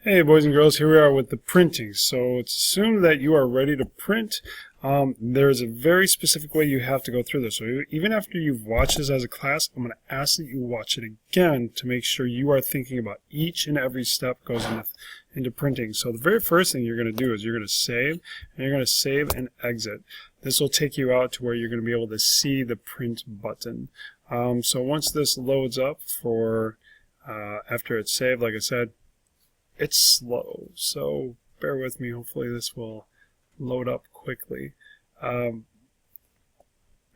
Hey boys and girls, here we are with the printing. So it's assumed that you are ready to print. There's a very specific way you have to go through this. So even after you've watched this as a class, I'm going to ask that you watch it again to make sure you are thinking about each and every step goes into printing. So the very first thing you're going to do is you're going to save, and you're going to save and exit. This will take you out to where you're going to be able to see the print button. So once this loads up for after it's saved, like I said, it's slow, so bear with me. Hopefully this will load up quickly. This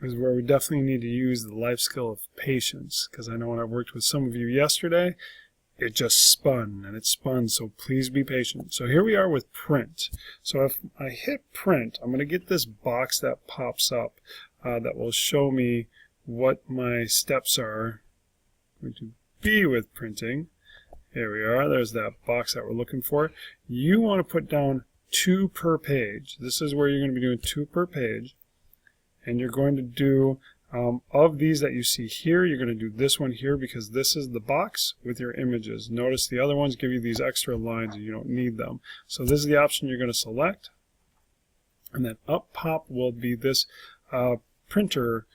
is where we definitely need to use the life skill of patience, because I know when I worked with some of you yesterday, it just spun, and it spun, so please be patient. So here we are with print. So if I hit print, I'm going to get this box that pops up that will show me what my steps are going to be with printing. Here we are. There's that box that we're looking for. You want to put down 2 per page. This is where you're going to be doing 2 per page. And you're going to do, of these that you see here, you're going to do this one here because this is the box with your images. Notice the other ones give you these extra lines and you don't need them. So this is the option you're going to select. And then up pop will be this printer,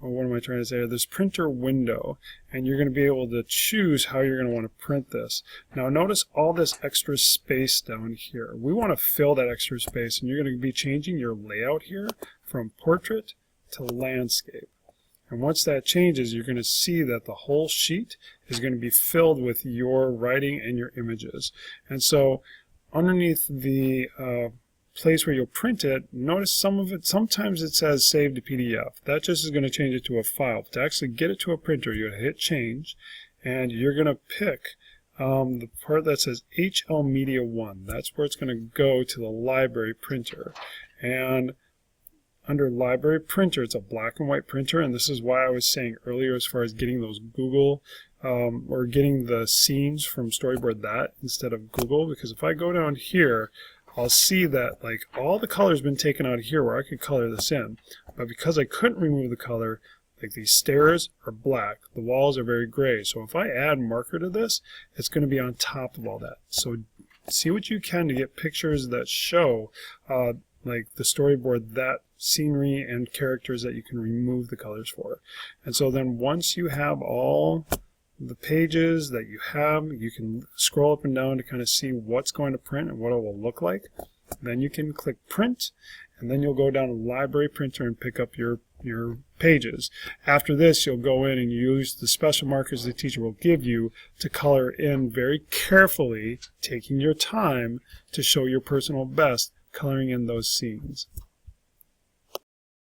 what am I trying to say? This printer window, and you're going to be able to choose how you're going to want to print this. Now notice all this extra space down here. We want to fill that extra space, and you're going to be changing your layout here from portrait to landscape. And once that changes, you're going to see that the whole sheet is going to be filled with your writing and your images. And so underneath the place where you'll print it, notice some of it, sometimes it says save to PDF. That just is going to change it to a file. To actually get it to a printer, you're going to hit change, and you're going to pick the part that says HL Media 1. That's where it's going to go to the library printer. And under library printer, it's a black and white printer, and this is why I was saying earlier as far as getting those Google or getting the scenes from StoryboardThat instead of Google, because if I go down here, I'll see that like all the color's been taken out of here where I could color this in, but because I couldn't remove the color, like these stairs are black, the walls are very gray. So if I add marker to this, it's going to be on top of all that. So see what you can to get pictures that show like the StoryboardThat scenery and characters that you can remove the colors for. And so then once you have all the pages that you have, you can scroll up and down to kind of see what's going to print and what it will look like. Then you can click print, and then you'll go down to library printer and pick up your pages. After this, you'll go in and use the special markers the teacher will give you to color in very carefully, taking your time to show your personal best, coloring in those scenes.